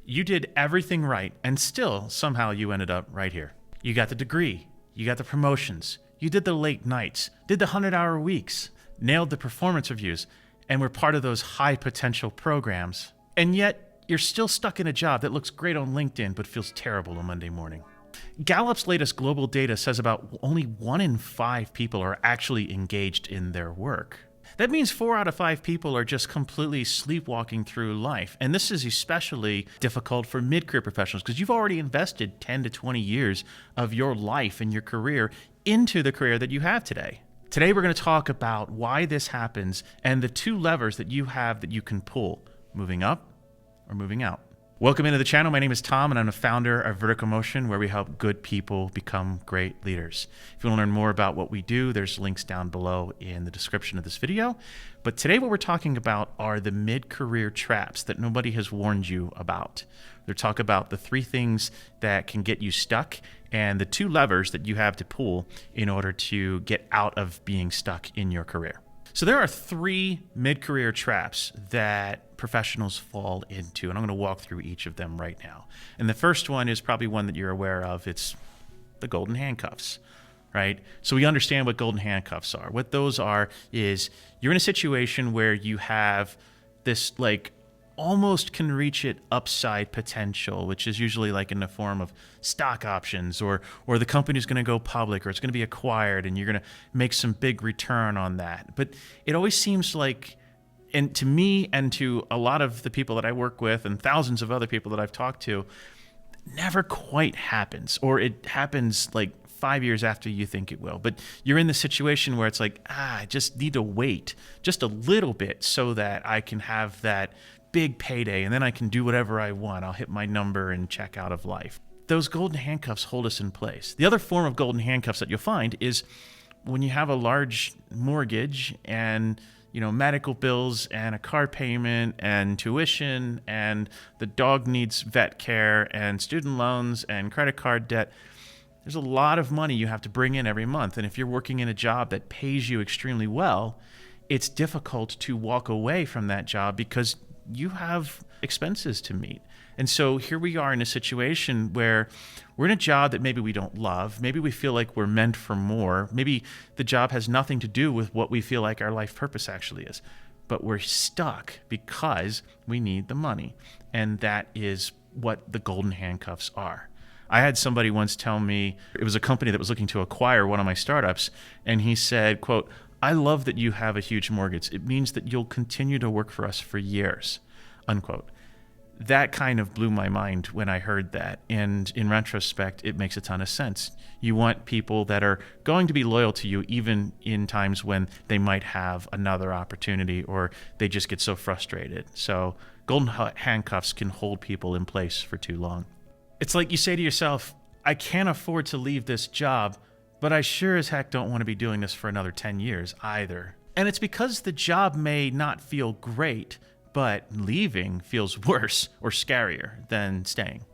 You did everything right, and still, somehow you ended up right here. You got the degree, you got the promotions, you did the late nights, did the 100-hour weeks, nailed the performance reviews, and were part of those high-potential programs. And yet, you're still stuck in a job that looks great on LinkedIn but feels terrible on Monday morning. Gallup's latest global data says about only 1 in 5 people are actually engaged in their work. That means 4 out of 5 people are just completely sleepwalking through life. And this is especially difficult for mid-career professionals because you've already invested 10 to 20 years of your life and your career into the career that you have today. Today, we're going to talk about why this happens and the 2 levers that you have that you can pull, moving up or moving out. Welcome into the channel. My name is Tom, and I'm the founder of Vertical Motion, where we help good people become great leaders. If you want to learn more about what we do, there's links down below in the description of this video. But today what we're talking about are the mid-career traps that nobody has warned you about. We'll talk about the 3 things that can get you stuck and the 2 levers that you have to pull in order to get out of being stuck in your career. So there are 3 mid-career traps that professionals fall into, and I'm going to walk through each of them right now. And the first one is probably one that you're aware of. It's the golden handcuffs, right? So we understand what golden handcuffs are. What those are is you're in a situation where you have this almost can reach it upside potential, which is usually in the form of stock options or the company's going to go public or it's going to be acquired and you're going to make some big return on that. But it always seems like, and to me and to a lot of the people that I work with and thousands of other people that I've talked to, never quite happens, or it happens 5 years after you think it will. But you're in the situation where it's I just need to wait just a little bit so that I can have that big payday, and then I can do whatever I want. I'll hit my number and check out of life. Those golden handcuffs hold us in place. The other form of golden handcuffs that you'll find is when you have a large mortgage and medical bills and a car payment and tuition and the dog needs vet care and student loans and credit card debt. There's a lot of money you have to bring in every month. And if you're working in a job that pays you extremely well, it's difficult to walk away from that job because you have expenses to meet. And so here we are in a situation where we're in a job that maybe we don't love. Maybe we feel like we're meant for more. Maybe the job has nothing to do with what we feel like our life purpose actually is. But we're stuck because we need the money. And that is what the golden handcuffs are. I had somebody once tell me, it was a company that was looking to acquire one of my startups, and he said, quote, "I love that you have a huge mortgage. It means that you'll continue to work for us for years," unquote. That kind of blew my mind when I heard that. And in retrospect, it makes a ton of sense. You want people that are going to be loyal to you even in times when they might have another opportunity or they just get so frustrated. So golden handcuffs can hold people in place for too long. It's like you say to yourself, I can't afford to leave this job, but I sure as heck don't want to be doing this for another 10 years either. And it's because the job may not feel great, but leaving feels worse or scarier than staying.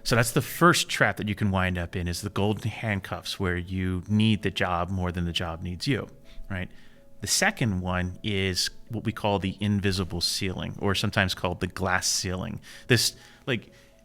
So that's the first trap that you can wind up in, is the golden handcuffs, where you need the job more than the job needs you, right? The second one is what we call the invisible ceiling, or sometimes called the glass ceiling. This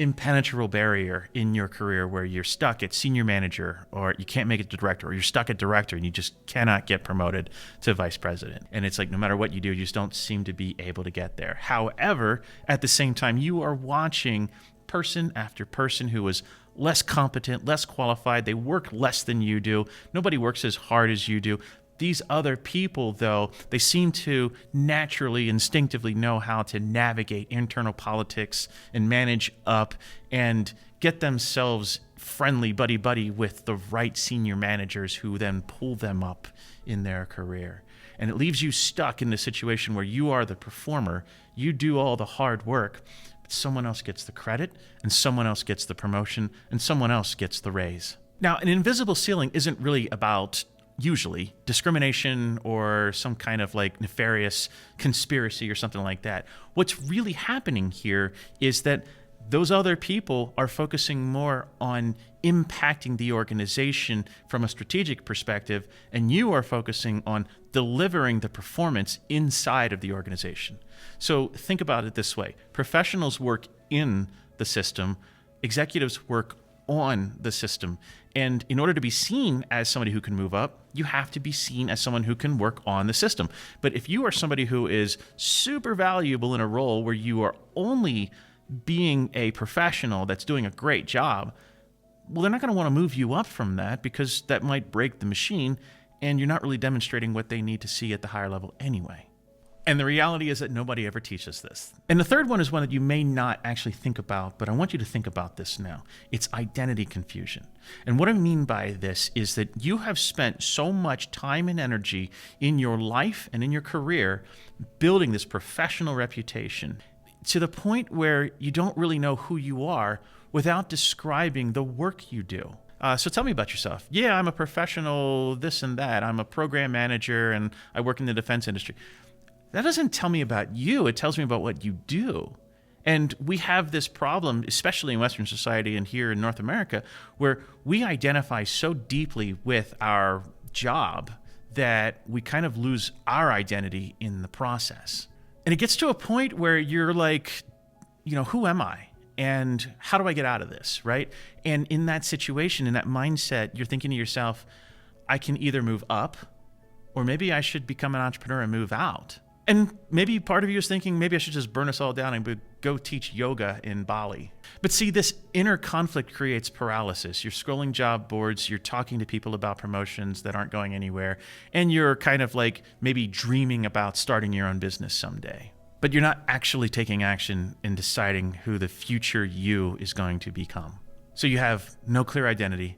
impenetrable barrier in your career where you're stuck at senior manager, or you can't make it to director, or you're stuck at director and you just cannot get promoted to vice president. And it's no matter what you do, you just don't seem to be able to get there. However, at the same time, you are watching person after person who is less competent, less qualified. They work less than you do. Nobody works as hard as you do. These other people, though, they seem to naturally, instinctively know how to navigate internal politics and manage up and get themselves friendly buddy-buddy with the right senior managers who then pull them up in their career. And it leaves you stuck in the situation where you are the performer, you do all the hard work, but someone else gets the credit, and someone else gets the promotion, and someone else gets the raise. Now, an invisible ceiling isn't really about usually discrimination or some kind of nefarious conspiracy or something like that. What's really happening here is that those other people are focusing more on impacting the organization from a strategic perspective, and you are focusing on delivering the performance inside of the organization. So think about it this way. Professionals work in the system. Executives work on the system. And in order to be seen as somebody who can move up, you have to be seen as someone who can work on the system. But if you are somebody who is super valuable in a role where you are only being a professional that's doing a great job, well, they're not going to want to move you up from that because that might break the machine, and you're not really demonstrating what they need to see at the higher level anyway. And the reality is that nobody ever teaches this. And the third one is one that you may not actually think about, but I want you to think about this now. It's identity confusion. And what I mean by this is that you have spent so much time and energy in your life and in your career building this professional reputation to the point where you don't really know who you are without describing the work you do. So tell me about yourself. Yeah, I'm a professional, this and that. I'm a program manager and I work in the defense industry. That doesn't tell me about you. It tells me about what you do. And we have this problem, especially in Western society and here in North America, where we identify so deeply with our job that we kind of lose our identity in the process. And it gets to a point where you're like, who am I? And how do I get out of this, right? And in that situation, in that mindset, you're thinking to yourself, I can either move up or maybe I should become an entrepreneur and move out. And maybe part of you is thinking, maybe I should just burn us all down and go teach yoga in Bali. But see, this inner conflict creates paralysis. You're scrolling job boards, you're talking to people about promotions that aren't going anywhere, and you're kind of like maybe dreaming about starting your own business someday. But you're not actually taking action in deciding who the future you is going to become. So you have no clear identity,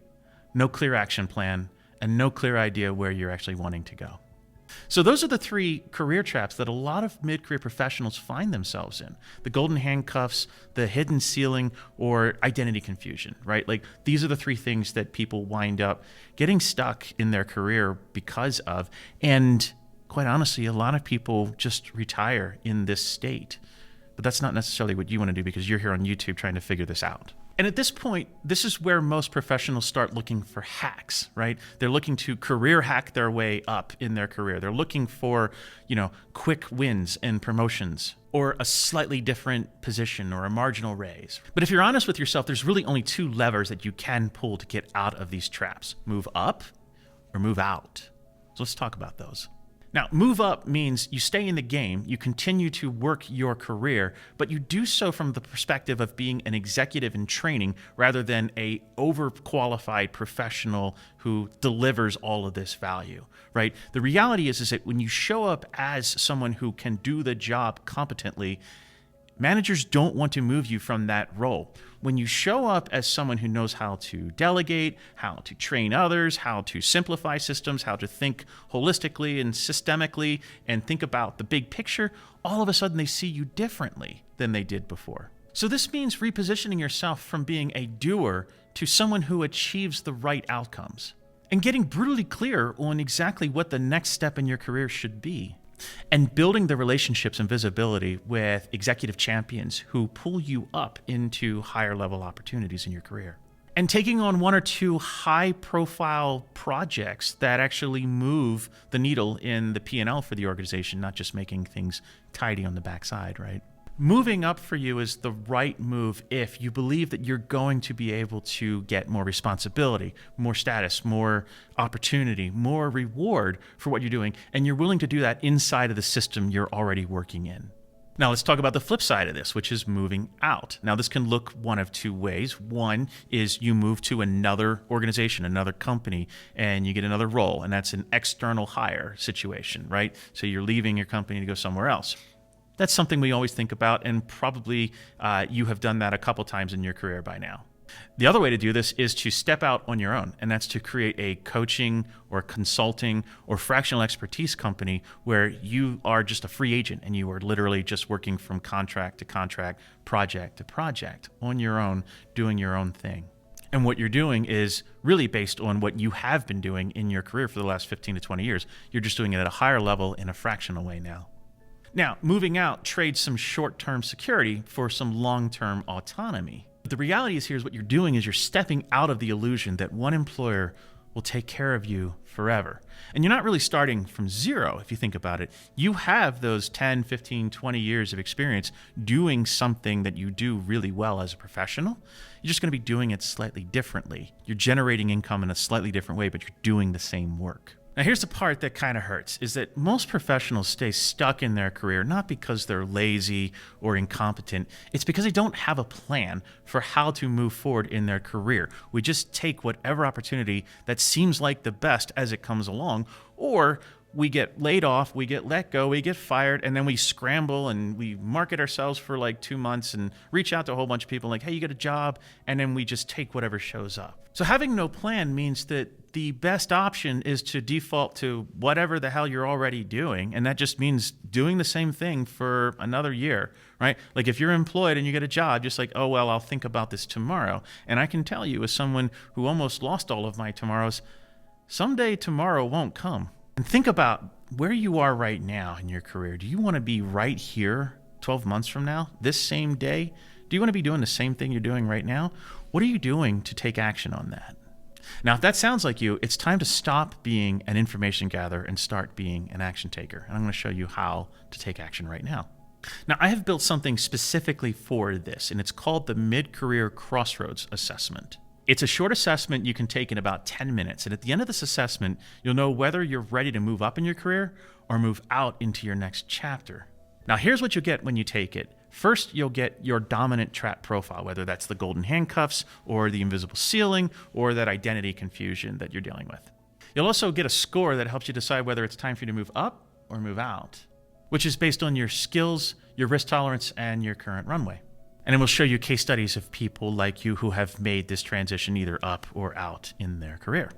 no clear action plan, and no clear idea where you're actually wanting to go. So those are the three career traps that a lot of mid-career professionals find themselves in. The golden handcuffs, the hidden ceiling, or identity confusion, right? Like these are the three things that people wind up getting stuck in their career because of. And quite honestly, a lot of people just retire in this state. But that's not necessarily what you want to do because you're here on YouTube trying to figure this out. And at this point, this is where most professionals start looking for hacks, right? They're looking to career hack their way up in their career. They're looking for, quick wins and promotions or a slightly different position or a marginal raise. But if you're honest with yourself, there's really only two levers that you can pull to get out of these traps. Move up or move out. So let's talk about those. Now, move up means you stay in the game, you continue to work your career, but you do so from the perspective of being an executive in training rather than a overqualified professional who delivers all of this value, right? The reality is that when you show up as someone who can do the job competently, managers don't want to move you from that role. When you show up as someone who knows how to delegate, how to train others, how to simplify systems, how to think holistically and systemically and think about the big picture, all of a sudden they see you differently than they did before. So this means repositioning yourself from being a doer to someone who achieves the right outcomes and getting brutally clear on exactly what the next step in your career should be. And building the relationships and visibility with executive champions who pull you up into higher level opportunities in your career. And taking on one or two high profile projects that actually move the needle in the P&L for the organization, not just making things tidy on the backside, right? Moving up for you is the right move if you believe that you're going to be able to get more responsibility, more status, more opportunity, more reward for what you're doing, and you're willing to do that inside of the system you're already working in. Now let's talk about the flip side of this, which is moving out. Now this can look one of two ways. One is you move to another organization, another company, and you get another role, and that's an external hire situation, right? So you're leaving your company to go somewhere else. That's something we always think about, and probably you have done that a couple times in your career by now. The other way to do this is to step out on your own, and that's to create a coaching or consulting or fractional expertise company where you are just a free agent and you are literally just working from contract to contract, project to project on your own, doing your own thing. And what you're doing is really based on what you have been doing in your career for the last 15 to 20 years. You're just doing it at a higher level in a fractional way now. Now, moving out trades some short-term security for some long-term autonomy. But the reality is what you're doing is you're stepping out of the illusion that one employer will take care of you forever. And you're not really starting from zero if you think about it. You have those 10, 15, 20 years of experience doing something that you do really well as a professional. You're just going to be doing it slightly differently. You're generating income in a slightly different way, but you're doing the same work. Now, here's the part that kind of hurts, is that most professionals stay stuck in their career, not because they're lazy or incompetent. It's because they don't have a plan for how to move forward in their career. We just take whatever opportunity that seems like the best as it comes along, or we get laid off, we get let go, we get fired, and then we scramble and we market ourselves for like 2 months and reach out to a whole bunch of people like, hey, you got a job, and then we just take whatever shows up. So having no plan means that the best option is to default to whatever the hell you're already doing, and that just means doing the same thing for another year, right? Like if you're employed and you get a job, just like, oh, well, I'll think about this tomorrow. And I can tell you, as someone who almost lost all of my tomorrows, someday tomorrow won't come. And think about where you are right now in your career. Do you want to be right here 12 months from now, this same day? Do you want to be doing the same thing you're doing right now? What are you doing to take action on that? Now, if that sounds like you, it's time to stop being an information gatherer and start being an action taker. And I'm going to show you how to take action right now. Now, I have built something specifically for this, and it's called the Mid-Career Crossroads Assessment. It's a short assessment you can take in about 10 minutes. And at the end of this assessment, you'll know whether you're ready to move up in your career or move out into your next chapter. Now, here's what you'll get when you take it. First, you'll get your dominant trap profile, whether that's the golden handcuffs or the invisible ceiling or that identity confusion that you're dealing with. You'll also get a score that helps you decide whether it's time for you to move up or move out, which is based on your skills, your risk tolerance, and your current runway. And then we'll show you case studies of people like you who have made this transition either up or out in their career.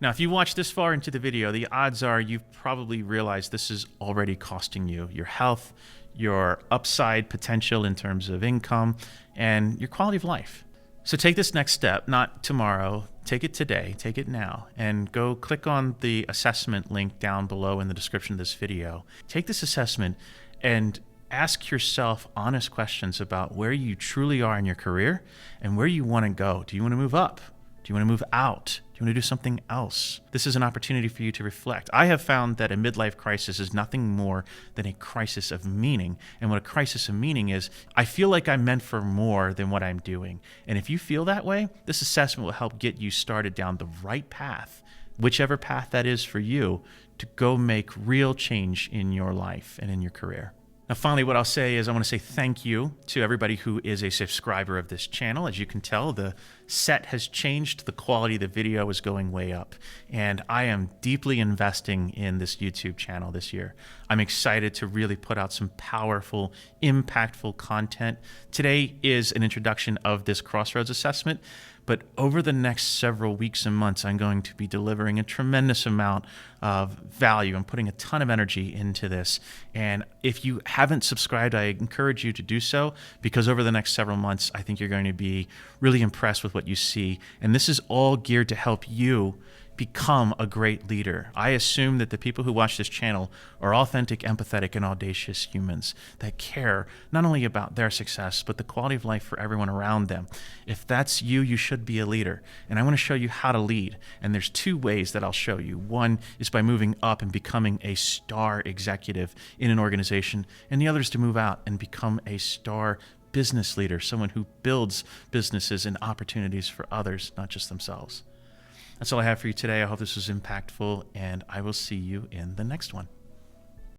Now, if you watch this far into the video, the odds are you've probably realized this is already costing you your health, your upside potential in terms of income, and your quality of life. So take this next step, not tomorrow, take it today, take it now, and go click on the assessment link down below in the description of this video. Take this assessment and ask yourself honest questions about where you truly are in your career and where you want to go. Do you want to move up? Do you want to move out? Do you want to do something else? This is an opportunity for you to reflect. I have found that a midlife crisis is nothing more than a crisis of meaning. And what a crisis of meaning is, I feel like I'm meant for more than what I'm doing. And if you feel that way, this assessment will help get you started down the right path, whichever path that is for you, to go make real change in your life and in your career. Now, finally, what I'll say is I want to say thank you to everybody who is a subscriber of this channel. As you can tell, the set has changed. The quality of the video is going way up. And I am deeply investing in this YouTube channel this year. I'm excited to really put out some powerful, impactful content. Today is an introduction of this Crossroads assessment. But over the next several weeks and months, I'm going to be delivering a tremendous amount of value. I'm putting a ton of energy into this. And if you haven't subscribed, I encourage you to do so, because over the next several months, I think you're going to be really impressed with what you see. And this is all geared to help you become a great leader. I assume that the people who watch this channel are authentic, empathetic, and audacious humans that care not only about their success, but the quality of life for everyone around them. If that's you, you should be a leader. And I want to show you how to lead. And there's two ways that I'll show you. One is by moving up and becoming a star executive in an organization. And the other is to move out and become a star business leader, someone who builds businesses and opportunities for others, not just themselves. That's all I have for you today. I hope this was impactful, and I will see you in the next one.